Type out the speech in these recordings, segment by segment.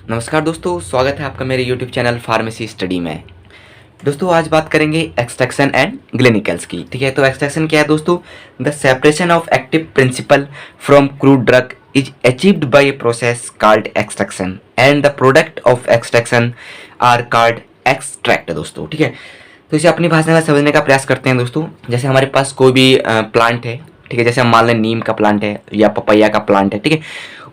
नमस्कार दोस्तों, स्वागत है आपका मेरे YouTube चैनल फार्मेसी स्टडी में। दोस्तों आज बात करेंगे एक्सट्रैक्शन एंड क्लिनिकल्स की। ठीक है, तो एक्सट्रैक्शन क्या है दोस्तों? The separation of active principle from crude drug is achieved by a process called extraction and the product of extraction are called extract. दोस्तों ठीक है, तो इसे अपनी भाषा में समझने का प्रयास करते हैं। दोस्तों जैसे हमारे पास कोई भी प्लांट है, ठीक है, जैसे हम मान लें नीम का प्लांट है या पपैया का प्लांट है, ठीक है,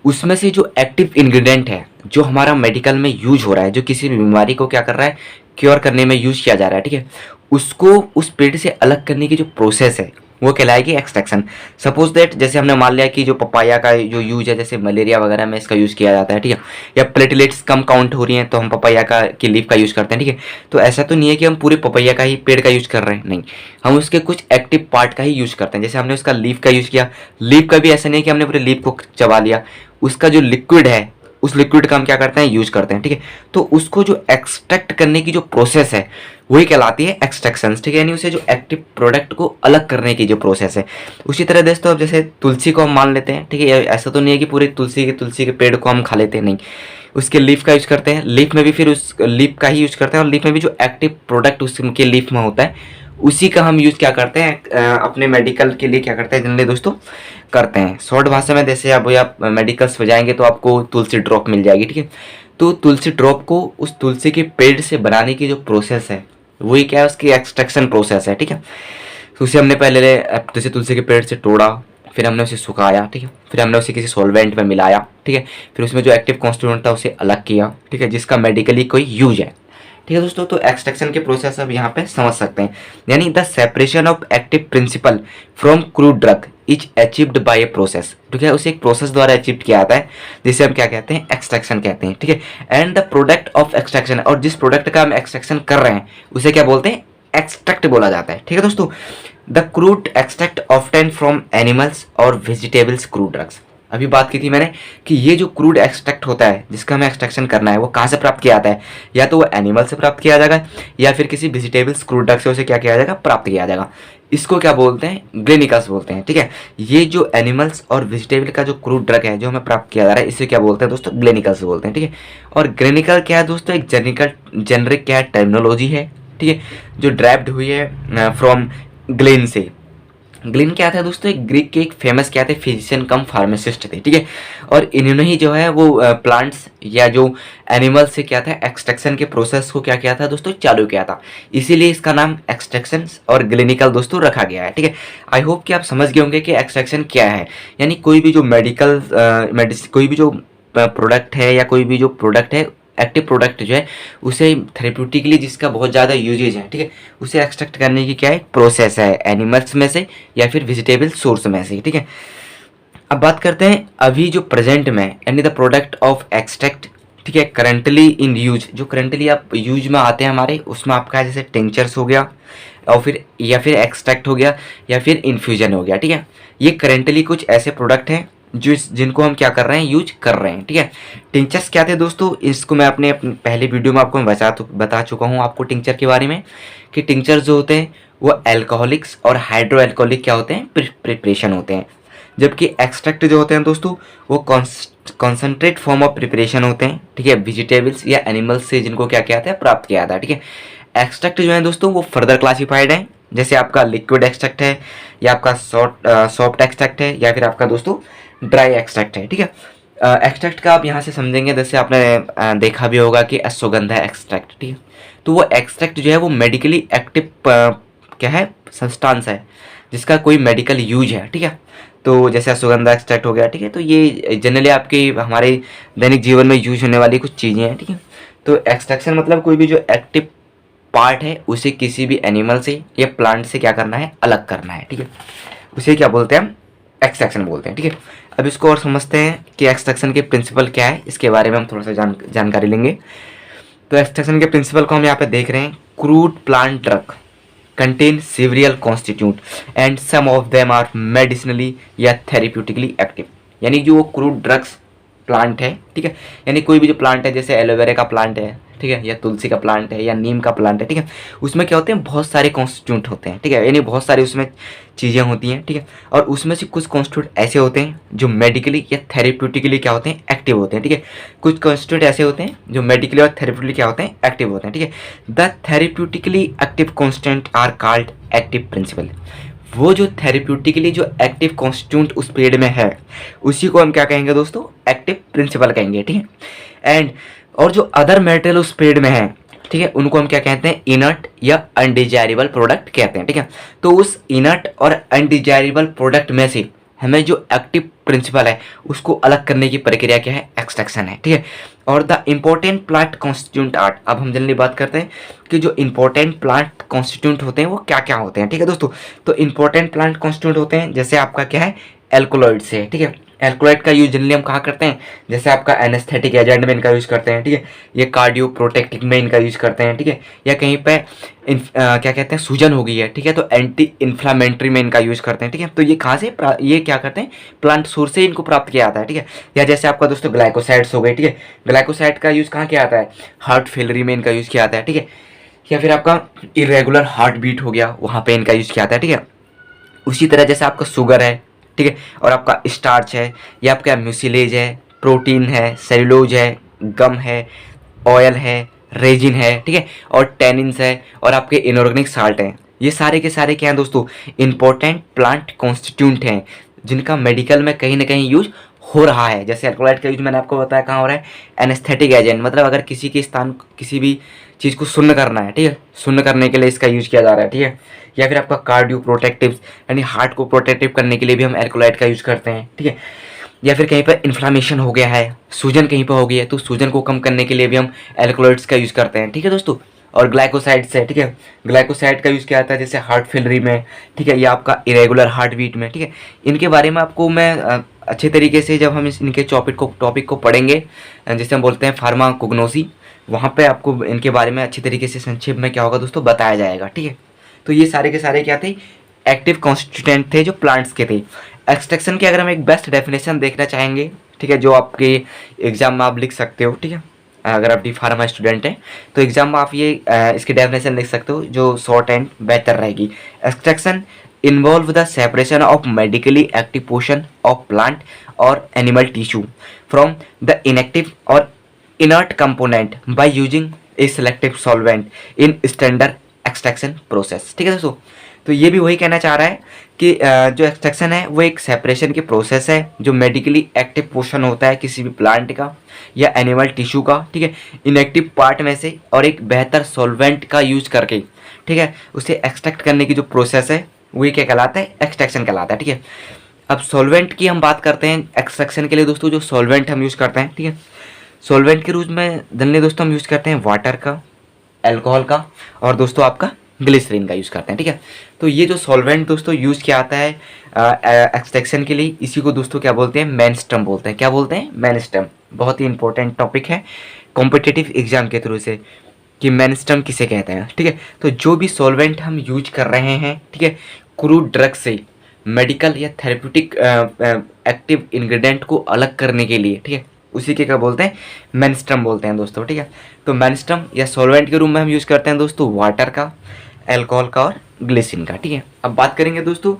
उसमें से जो एक्टिव इंग्रेडिएंट है जो हमारा मेडिकल में यूज हो रहा है, जो किसी भी बीमारी को क्या कर रहा है, क्योर करने में यूज किया जा रहा है, ठीक है, उसको उस पेड़ से अलग करने की जो प्रोसेस है वो कहलाएगी एक्सट्रैक्शन। सपोज दैट जैसे हमने मान लिया कि जो पपाया का जो यूज है, जैसे मलेरिया वगैरह में इसका यूज किया जाता है, ठीक है, या प्लेटलेट्स कम काउंट हो रही हैं तो हम पपाया का की लीफ का यूज करते हैं, ठीक है। तो ऐसा तो नहीं है कि हम पूरे पपैया का ही पेड़ का यूज कर रहे हैं, नहीं, हम उसके कुछ एक्टिव पार्ट का ही यूज करते हैं। जैसे हमने उसका लीफ का यूज किया, लीफ का भी ऐसा नहीं है कि हमने पूरे लीफ को चबा लिया, उसका जो लिक्विड है उस लिक्विड का हम क्या करते हैं, यूज करते हैं, ठीक है। तो उसको जो एक्सट्रैक्ट करने की जो प्रोसेस है वही कहलाती है एक्सट्रैक्शन, ठीक है, यानी उसे जो एक्टिव प्रोडक्ट को अलग करने की जो प्रोसेस है। उसी तरह दोस्तों अब जैसे तुलसी को हम मान लेते हैं, ठीक है, ऐसा तो नहीं है कि पूरे तुलसी के पेड़ को हम खा लेते हैं, नहीं, उसके लीफ का यूज करते हैं, लीफ में भी फिर उस लीफ का ही यूज करते हैं, और लीफ में भी जो एक्टिव प्रोडक्ट उसके लीफ में होता है उसी का हम यूज क्या करते हैं, अपने मेडिकल के लिए क्या करते हैं जनरली दोस्तों, करते हैं। शॉर्ट भाषा में जैसे आप मेडिकल्स में जाएंगे तो आपको तुलसी ड्रॉप मिल जाएगी, ठीक है। तो तुलसी ड्रॉप को उस तुलसी के पेड़ से बनाने की जो प्रोसेस है वही क्या है, उसकी एक्सट्रैक्शन प्रोसेस है, ठीक है। तो उसे हमने पहले जैसे तुलसी के पेड़ से तोड़ा, फिर हमने उसे सुखाया, ठीक है, फिर हमने उसे किसी सॉल्वेंट में मिलाया, ठीक है, फिर उसमें जो एक्टिव कॉन्स्टिट्यूएंट था उसे अलग किया, ठीक है, जिसका मेडिकली कोई यूज है, ठीक है दोस्तों। तो एक्सट्रैक्शन के प्रोसेस अब यहाँ पे समझ सकते हैं, यानी the separation of active principle from crude drug is achieved by a process, ठीक है, उसे एक प्रोसेस द्वारा अचीव किया जाता है जिसे हम क्या कहते हैं, एक्सट्रैक्शन कहते हैं, ठीक है। And the product of extraction, और जिस प्रोडक्ट का हम एक्सट्रैक्शन कर रहे हैं उसे क्या बोलते हैं, एक्सट्रैक्ट बोला जाता है, ठीक है दोस्तों। The crude extract often from animals और वेजिटेबल्स क्रूड ड्रग्स। अभी बात की थी मैंने कि ये जो क्रूड एक्सट्रैक्ट होता है जिसका हमें एक्सट्रैक्शन करना है वो कहाँ से प्राप्त किया जाता है, या तो वो एनिमल से प्राप्त किया जाएगा या फिर किसी वेजिटेबल्स क्रूड ड्रग से उसे क्या किया जाएगा, प्राप्त किया जाएगा। इसको क्या बोलते हैं, ग्लेनिकल्स बोलते हैं, ठीक है। ये जो एनिमल्स और वेजिटेबल का जो क्रूड ड्रग है जो हमें प्राप्त किया जा रहा है इसे क्या बोलते हैं दोस्तों, ग्लेनिकल्स बोलते हैं, ठीक है। और ग्लेनिकल क्या है दोस्तों, एक जेनरिक क्या है, टर्मिनोलॉजी है, ठीक है, जो ड्राइव्ड हुई है फ्रॉम ग्लेन से। ग्लिन क्या था दोस्तों, एक ग्रीक के एक फेमस क्या थे, फिजिशियन कम फार्मासिस्ट थे, ठीक है। और इन्होंने ही जो है वो प्लांट्स या जो एनिमल से क्या था, एक्सट्रैक्शन के प्रोसेस को क्या किया था दोस्तों, चालू किया था, इसीलिए इसका नाम एक्सट्रैक्शन और ग्लिनिकल दोस्तों रखा गया है, ठीक है। आई होप कि आप समझ गए होंगे कि एक्सट्रैक्शन क्या है, यानी कोई भी जो मेडिकल कोई भी जो प्रोडक्ट है या कोई भी जो प्रोडक्ट है, एक्टिव प्रोडक्ट जो है उसे थेरेप्यूटिकली जिसका बहुत ज़्यादा यूजेज है, ठीक है, उसे एक्सट्रैक्ट करने की क्या है, प्रोसेस है, एनिमल्स में से या फिर वेजिटेबल सोर्स में से, ठीक है। अब बात करते हैं अभी जो प्रेजेंट में, यानी द प्रोडक्ट ऑफ एक्सट्रैक्ट, ठीक है, करंटली इन यूज, जो करंटली आप यूज में आते हैं हमारे, उसमें आपका है जैसे टिंचर्स हो गया और फिर या फिर एक्सट्रैक्ट हो गया या फिर इन्फ्यूजन हो गया, ठीक है। ये करंटली कुछ ऐसे प्रोडक्ट हैं जिनको हम क्या कर रहे हैं, यूज कर रहे हैं, ठीक है। टिंचर्स क्या थे दोस्तों, इसको मैं अपने पहले वीडियो में आपको बता चुका हूँ आपको टिंचर के बारे में, कि टिंचर जो होते हैं वो एल्कोहलिक्स और हाइड्रो एल्कोहलिक क्या होते हैं, प्रिपरेशन होते हैं, जबकि एक्सट्रैक्ट जो होते हैं दोस्तों वो कॉन्सेंट्रेट फॉर्म ऑफ प्रिपरेशन होते हैं, ठीक है, वेजिटेबल्स या एनिमल्स से जिनको क्या किया था, प्राप्त किया था, ठीक है। एक्सट्रैक्ट जो है दोस्तों वो फर्दर क्लासिफाइड है, जैसे आपका लिक्विड एक्सट्रैक्ट है या आपका सॉफ्ट एक्सट्रैक्ट है या फिर आपका दोस्तों ड्राई एक्सट्रैक्ट है, ठीक है। एक्सट्रैक्ट का आप यहाँ से समझेंगे, जैसे आपने देखा भी होगा कि अश्वगंधा एक्सट्रैक्ट, ठीक है, तो वो एक्सट्रैक्ट जो है वो मेडिकली एक्टिव क्या है, सब्सटेंस है जिसका कोई मेडिकल यूज है, ठीक है। तो जैसे अश्वगंधा एक्सट्रैक्ट हो गया, ठीक है, तो ये जनरली आपके हमारे दैनिक जीवन में यूज होने वाली कुछ चीज़ें हैं, ठीक है। तो एक्सट्रैक्शन मतलब कोई भी जो एक्टिव पार्ट है उसे किसी भी एनिमल से या प्लांट से क्या करना है, अलग करना है, ठीक है, उसे क्या बोलते हैं, हम एक्सट्रैक्शन बोलते हैं, ठीक है। अब इसको और समझते हैं कि एक्सट्रैक्शन के प्रिंसिपल क्या है, इसके बारे में हम थोड़ा सा जानकारी लेंगे। तो एक्सट्रैक्शन के प्रिंसिपल को हम यहाँ पे देख रहे हैं, crude plant drug contain several constitute and some of them are medicinally या थेरेप्यूटिकली एक्टिव, यानी जो क्रूड ड्रग्स प्लांट है, ठीक है, यानी कोई भी जो प्लांट है, जैसे एलोवेरा का प्लांट है, ठीक है, या तुलसी का प्लांट है या नीम का प्लांट है, ठीक है, उसमें क्या होते हैं, बहुत सारे कॉन्स्टिट्यूंट होते हैं, ठीक है, यानी बहुत सारी उसमें चीज़ें होती हैं, ठीक है, और उसमें से कुछ कॉन्स्टिट्यूंट ऐसे होते हैं जो मेडिकली या थेरेप्यूटिकली क्या होते हैं, एक्टिव होते हैं, ठीक है, कुछ कॉन्स्टिट्यूंट ऐसे होते हैं जो मेडिकली और थेरेप्यूटिकली क्या होते हैं, एक्टिव होते हैं, ठीक है। The therapeutically active constituent are called active principle. वो जो थेरेप्यूटिकली जो एक्टिव कॉन्स्टिट्यूंट उस पेड़ में है उसी को हम क्या कहेंगे दोस्तों, एक्टिव प्रिंसिपल कहेंगे, ठीक है। एंड और जो अदर मेटेरियल उस पेड़ में है, ठीक है, उनको हम क्या कहते हैं, इनर्ट या अनडिजायरेबल प्रोडक्ट कहते हैं, ठीक है। तो उस इनर्ट और अनडिजायरेबल प्रोडक्ट में से हमें जो एक्टिव प्रिंसिपल है उसको अलग करने की प्रक्रिया क्या है, एक्सट्रैक्शन है, ठीक है। और the important plant constituent art, अब हम जनरली बात करते हैं कि जो इंपॉर्टेंट प्लांट कॉन्स्टिट्यूंट होते हैं वो क्या क्या होते हैं, ठीक है दोस्तों। तो इंपॉर्टेंट प्लांट कॉन्स्टिट्यूंट होते हैं जैसे आपका क्या है, एल्कोलॉइड से, ठीक है। एल्कोलॉइड का यूज जनरली हम कहाँ करते हैं, जैसे आपका एनेस्थेटिक एजेंट में इनका यूज करते हैं, ठीक है, ये कार्डियो प्रोटेक्टिव में इनका यूज करते हैं, ठीक है, या कहीं पे क्या कहते हैं, सूजन हो गई है, ठीक है, तो एंटी इन्फ्लामेटरी में इनका यूज करते हैं, ठीक है। तो ये कहाँ से ये क्या करते हैं, प्लांट सोर्स से इनको प्राप्त किया जाता है, ठीक है। या जैसे आपका दोस्तों ग्लाइकोसाइड्स हो गए, ठीक है, ग्लाइकोसाइड का यूज कहाँ किया जाता है, हार्ट फेलरी में इनका यूज किया जाता है, ठीक है। या फिर आपका इरेगुलर हार्ट बीट हो गया, वहाँ पे इनका यूज किया जाता है, ठीक है। उसी तरह जैसे आपका शुगर है, ठीक है, और आपका स्टार्च है, या आपका म्यूसिलेज है, प्रोटीन है, सेलुलोज है, गम है, ऑयल है, रेजिन है, ठीक है, और टेनिन्स है, और आपके इनऑर्गेनिक साल्ट हैं, ये सारे के सारे क्या हैं दोस्तों, इंपॉर्टेंट प्लांट कॉन्स्टिट्यूंट हैं जिनका मेडिकल में कहीं ना कहीं यूज हो रहा है। जैसे अल्कोलाइड का यूज मैंने आपको बताया कहाँ हो रहा है, एनेस्थेटिक एजेंट, मतलब अगर किसी के स्थान किसी भी चीज़ को सुन्न करना है, ठीक है, सुन्न करने के लिए इसका यूज किया जा रहा है, ठीक है। या फिर आपका कार्डियो प्रोटेक्टिव, यानी हार्ट को प्रोटेक्टिव करने के लिए भी हम एल्कोलाइड का यूज करते हैं, ठीक है। या फिर कहीं पर इन्फ्लामेशन हो गया है, सूजन कहीं पर हो गई है, तो सूजन को कम करने के लिए भी हम एल्कोलॉइड्स का यूज करते हैं, ठीक है दोस्तों। और ग्लाइकोसाइड्स है, ठीक है, ग्लाइकोसाइड का यूज किया जाता है जैसे हार्ट फेलरी में, ठीक है, या आपका इरेगुलर हार्ट बीट में, ठीक है। इनके बारे में आपको मैं अच्छे तरीके से जब हम इनके टॉपिक को पढ़ेंगे, जिसे हम बोलते हैं फार्माकोग्नोसी, वहाँ पे आपको इनके बारे में अच्छी तरीके से संक्षेप में क्या होगा दोस्तों बताया जाएगा, ठीक है। तो ये सारे के सारे क्या थे, एक्टिव कॉन्स्टिट्यूएंट थे जो प्लांट्स के थे। एक्सट्रैक्शन की अगर हम एक बेस्ट डेफिनेशन देखना चाहेंगे, ठीक है, जो आपके एग्जाम में आप लिख सकते हो, ठीक है, अगर आप डी फार्मा स्टूडेंट हैं तो एग्जाम में आप ये इसकी डेफिनेशन लिख सकते हो जो शॉर्ट एंड बेहतर रहेगी। Extraction involve the separation of medically active portion of plant और animal tissue from the inactive और inert component by using a selective solvent in standard extraction process, ठीक है दोस्तों। तो ये भी वही कहना चाह रहा है कि जो एक्सट्रैक्शन है वो एक सेपरेशन की प्रोसेस है जो मेडिकली एक्टिव पोर्शन होता है किसी भी प्लांट का या एनिमल टिश्यू का, ठीक है, इनएक्टिव पार्ट में से, और एक बेहतर सॉल्वेंट का यूज करके, ठीक है, उसे एक्सट्रैक्ट करने की जो प्रोसेस है वही क्या कहलाता है, एक्सट्रैक्शन कहलाता है, ठीक है। अब सॉल्वेंट की हम बात करते हैं एक्सट्रैक्शन के लिए दोस्तों, जो सॉल्वेंट हम यूज़ करते हैं, ठीक है, सॉल्वेंट के रूप में जनरली दोस्तों हम यूज़ करते हैं वाटर का, अल्कोहल का, और दोस्तों आपका ग्लिसरीन का यूज़ करते हैं, ठीक है। तो ये जो सॉल्वेंट दोस्तों यूज़ किया आता है एक्सट्रैक्शन के लिए, इसी को दोस्तों क्या बोलते हैं, मेनस्टम बोलते हैं। क्या बोलते हैं, मेनस्टम। बहुत ही इंपॉर्टेंट टॉपिक है कॉम्पिटिटिव एग्जाम के थ्रू से कि मेनस्टम किसे कहते हैं, ठीक है। तो जो भी सॉल्वेंट हम यूज कर रहे हैं, ठीक है, क्रूड ड्रग से मेडिकल या थेरेप्यूटिक एक्टिव इंग्रेडिएंट को अलग करने के लिए, ठीक है, उसी के क्या बोलते हैं, मेनस्टम बोलते हैं दोस्तों, ठीक है। तो मेनस्टम या सॉल्वेंट के रूप में हम यूज़ करते हैं दोस्तों वाटर का, अल्कोहल का और ग्लिसरीन का, ठीक है। अब बात करेंगे दोस्तों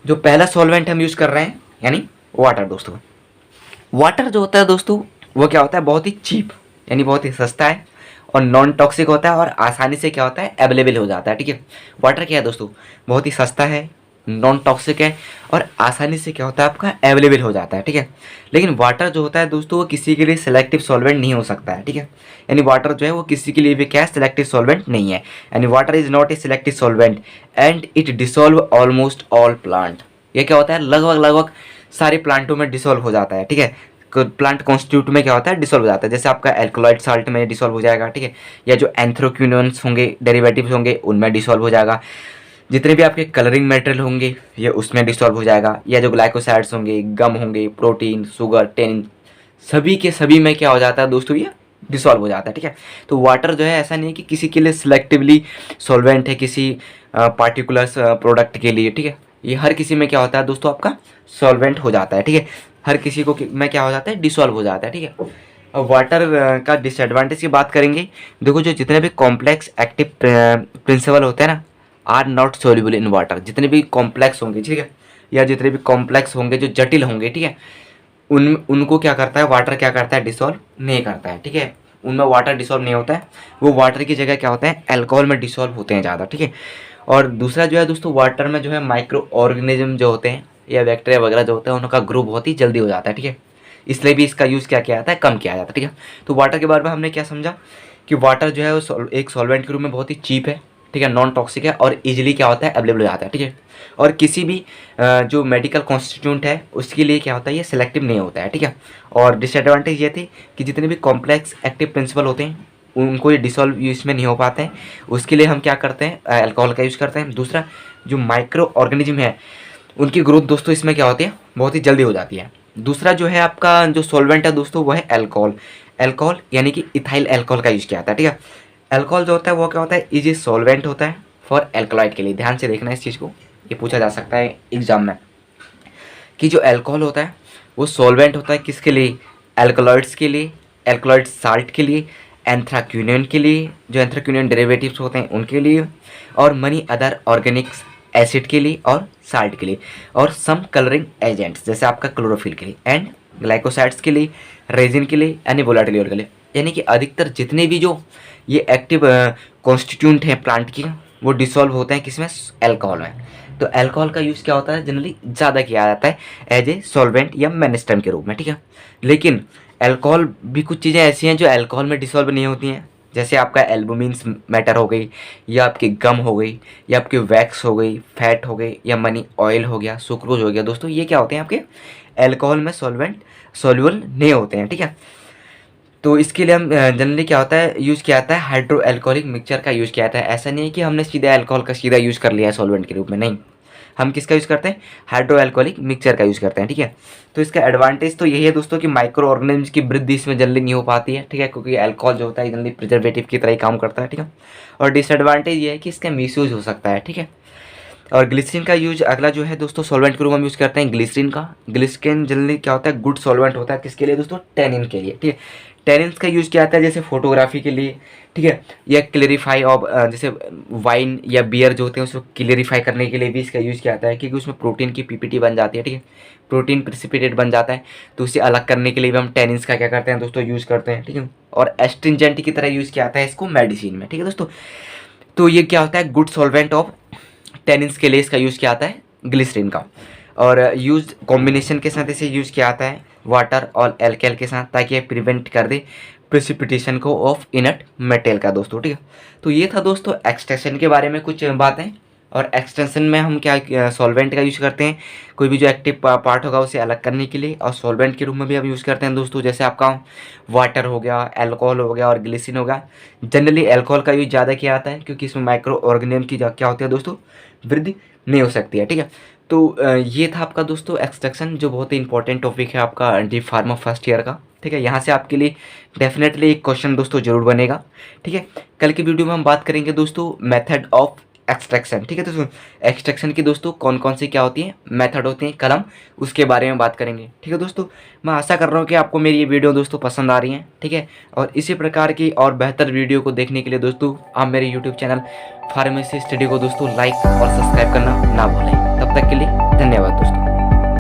जो पहला सॉल्वेंट हम यूज़ कर रहे हैं यानी वाटर दोस्तों। वाटर जो होता है दोस्तों वो क्या होता है, बहुत ही चीप यानी बहुत ही सस्ता है और नॉन टॉक्सिक होता है और आसानी से क्या होता है, अवेलेबल हो जाता है, ठीक है। वाटर क्या है दोस्तों, बहुत ही सस्ता है, नॉन टॉक्सिक है और आसानी से क्या होता है आपका अवेलेबल हो जाता है, ठीक है। लेकिन वाटर जो होता है दोस्तों वो किसी के लिए सिलेक्टिव सॉल्वेंट नहीं हो सकता है, ठीक है। यानी वाटर जो है वो किसी के लिए भी क्या है, सिलेक्टिव सॉल्वेंट नहीं है। यानी water is not a selective solvent and it dissolve almost all plant. ये क्या होता है, लगभग सारे प्लांटों में डिसॉल्व हो जाता है, ठीक है। प्लांट कॉन्स्टिट्यूट में क्या होता है, डिसॉल्व हो जाता है। जैसे आपका एल्कोलॉइड साल्ट में डिसॉल्व हो जाएगा, ठीक है, या जो एंथ्रोक्विनोन्स होंगे, डेरिवेटिव्स होंगे, उनमें डिसॉल्व हो जाएगा। जितने भी आपके कलरिंग मटेरियल होंगे ये उसमें डिसॉल्व हो जाएगा, या जो ग्लाइकोसाइड्स होंगे, गम होंगे, प्रोटीन, शुगर, टेनिन, सभी के सभी में क्या हो जाता है दोस्तों, ये डिसॉल्व हो जाता है, ठीक है। तो वाटर जो है ऐसा नहीं है कि किसी के लिए सिलेक्टिवली सॉल्वेंट है किसी पार्टिकुलर प्रोडक्ट के लिए, ठीक है। ये हर किसी में क्या होता है दोस्तों, आपका सॉल्वेंट हो जाता है, ठीक है। हर किसी को में क्या हो जाता है, डिसॉल्व हो जाता है, ठीक है। और वाटर का डिसएडवांटेज की बात करेंगे, देखो जो जितने भी कॉम्प्लेक्स एक्टिव प्रिंसिपल होते हैं ना are not soluble in water. जितने भी कॉम्प्लेक्स होंगे, ठीक है, या जितने भी कॉम्प्लेक्स होंगे जो जटिल होंगे, ठीक है, उनको क्या करता है वाटर, क्या करता है डिसॉल्व नहीं करता है, ठीक है, उनमें वाटर डिसॉल्व नहीं होता है, वो वाटर की जगह क्या होता है अल्कोहल में डिसॉल्व होते हैं ज़्यादा, ठीक है। और दूसरा जो है दोस्तों, वाटर में जो है माइक्रो ऑर्गेनिज्म जो होते हैं या बैक्टीरिया वगैरह जो होते हैं उनका ग्रो बहुत ही जल्दी हो जाता है, ठीक है, इसलिए भी इसका यूज़ क्या किया जाता है, कम किया जाता है, ठीक है। तो वाटर के बारे में हमने क्या समझा कि वाटर जो है वो एक सॉल्वेंट के रूप में बहुत ही चीप है, ठीक है, नॉन टॉक्सिक है और इजीली क्या होता है अवेलेबल हो जाता है, ठीक है। और किसी भी जो मेडिकल कॉन्स्टिट्यूंट है उसके लिए क्या होता है ये सिलेक्टिव नहीं होता है, ठीक है। और डिसएडवांटेज ये थी कि जितने भी कॉम्प्लेक्स एक्टिव प्रिंसिपल होते हैं उनको ये डिसॉल्व इसमें नहीं हो पाते हैं, उसके लिए हम क्या करते हैं अल्कोहल का यूज़ करते हैं। दूसरा जो माइक्रो ऑर्गेनिज्म है उनकी ग्रोथ दोस्तों इसमें क्या होती है बहुत ही जल्दी हो जाती है। दूसरा जो है आपका जो सॉल्वेंट है दोस्तों वो है अल्कोहल। अल्कोहल यानी कि इथाइल अल्कोहल का यूज़ किया जाता है, ठीक है। अल्कोहल जो होता है वो क्या होता है इज सॉल्वेंट होता है फॉर एल्कलॉइड के लिए। ध्यान से देखना इस चीज़ को, ये पूछा जा सकता है एग्जाम में कि जो अल्कोहल होता है वो सॉल्वेंट होता है किसके लिए, एल्कलॉइड्स के लिए, एल्कलॉइड साल्ट के लिए, एंथ्राक्विनोन के लिए, जो एंथ्राक्विनोन डेरिवेटिव्स होते हैं उनके लिए, और मनी अदर ऑर्गेनिक्स एसिड के लिए और साल्ट के लिए, और सम कलरिंग एजेंट्स जैसे आपका क्लोरोफिल के लिए, एंड ग्लाइकोसाइड्स के लिए, रेजिन के लिए, यानी वोलाटिलिटी के लिए। यानी कि अधिकतर जितने भी जो ये एक्टिव कॉन्स्टिट्यूंट हैं प्लांट की वो डिसॉल्व होते हैं किसमें, अल्कोहल में। तो अल्कोहल का यूज़ क्या होता है जनरली ज़्यादा किया जाता है एज ए सॉल्वेंट या मेनिस्टम के रूप में, ठीक है। लेकिन अल्कोहल भी कुछ चीज़ें ऐसी हैं जो अल्कोहल में डिसॉल्व नहीं होती हैं, जैसे आपका एल्बुमिन्स मैटर हो गई, या आपकी गम हो गई, या आपकी वैक्स हो गई, फैट हो गई, या मनी ऑयल हो गया, सुक्रोज हो गया। दोस्तों ये क्या होते हैं आपके अल्कोहल में सॉल्वेंट सॉल्युबल नहीं होते हैं, ठीक है। तो इसके लिए हम जनरली क्या होता है यूज़ किया जाता है हाइड्रो एल्कोहलिक मिक्सचर का यूज़ किया जाता है। ऐसा नहीं है कि हमने सीधा अल्कोहल का सीधा यूज़ कर लिया है सॉल्वेंट के रूप में, नहीं, हम किसका यूज़ करते हैं हाइड्रो एल्कोहलिक मिक्सचर का यूज़ करते हैं, ठीक है। तो इसका एडवांटेज तो यही है दोस्तों कि माइक्रो ऑर्गेनिज्म की वृद्धि इसमें जल्दी नहीं हो पाती है, ठीक है, क्योंकि अल्कोहल जो होता है जल्दी प्रिजर्वेटिव की तरह ही काम करता है, ठीक है। और डिसएडवांटेज ये है कि इसका मिसयूज हो सकता है, ठीक है। और ग्लिसरीन का यूज अगला जो है दोस्तों सॉल्वेंट के रूप में हम यूज़ करते हैं ग्लिसरीन का। ग्लिसरीन जनरली क्या होता है गुड सॉल्वेंट होता है किसके लिए दोस्तों, टैनिन के लिए, ठीक है। टैनिन्स का यूज़ किया जाता है जैसे फोटोग्राफी के लिए, ठीक है, या क्लेरिफाई ऑफ जैसे वाइन या बियर जो होते हैं उसको क्लेरिफाई करने के लिए भी इसका यूज़ किया जाता है, क्योंकि उसमें प्रोटीन की पीपीटी बन जाती है, ठीक है, प्रोटीन प्रिसिपिटेट बन जाता है, तो उसे अलग करने के लिए भी हम टैनिन्स का क्या करते हैं दोस्तों यूज़ करते हैं, ठीक है। और एस्ट्रिंजेंट की तरह यूज़ किया जाता है इसको मेडिसिन में, ठीक है दोस्तों। तो ये क्या होता है गुड सॉल्वेंट ऑफ टैनिन्स के लिए इसका यूज़ किया जाता है ग्लिसरीन का। और यूज कॉम्बिनेशन के साथ इसे यूज़ किया जाता है वाटर और एल्कोहल के साथ, ताकि ये प्रिवेंट कर दे प्रिसिपिटेशन को ऑफ इनट मेटेरियल का दोस्तों, ठीक है। तो ये था दोस्तों एक्सट्रैक्शन के बारे में कुछ बातें। और एक्सटेंशन में हम क्या सॉल्वेंट का यूज़ करते हैं, कोई भी जो एक्टिव पार्ट होगा उसे अलग करने के लिए, और सॉल्वेंट के रूप में भी हम यूज़ करते हैं दोस्तों, जैसे आपका वाटर हो गया, अल्कोहल हो गया और ग्लिसरीन हो गया। जनरली अल्कोहल का यूज़ ज़्यादा किया जाता है क्योंकि इसमें माइक्रो ऑर्गेनिज्म की क्या होती है दोस्तों वृद्धि नहीं हो सकती है, ठीक है। तो ये था आपका दोस्तों एक्सट्रैक्शन, जो बहुत ही इंपॉर्टेंट टॉपिक है आपका डीप फार्मा फर्स्ट ईयर का, ठीक है। यहाँ से आपके लिए डेफिनेटली एक क्वेश्चन दोस्तों जरूर बनेगा, ठीक है। कल की वीडियो में हम बात करेंगे दोस्तों मेथड ऑफ एक्सट्रैक्शन, ठीक है दोस्तों। एक्सट्रैक्शन की दोस्तों कौन कौन सी क्या होती है मेथड होती हैं कलम, उसके बारे में बात करेंगे, ठीक है दोस्तों। मैं आशा कर रहा हूँ कि आपको मेरी ये वीडियो दोस्तों पसंद आ रही है, ठीक है। और इसी प्रकार की और बेहतर वीडियो को देखने के लिए दोस्तों आप मेरे यूट्यूब चैनल फार्मेसी स्टडी को दोस्तों लाइक और सब्सक्राइब करना ना भूलें। तब तक के लिए धन्यवाद दोस्तों।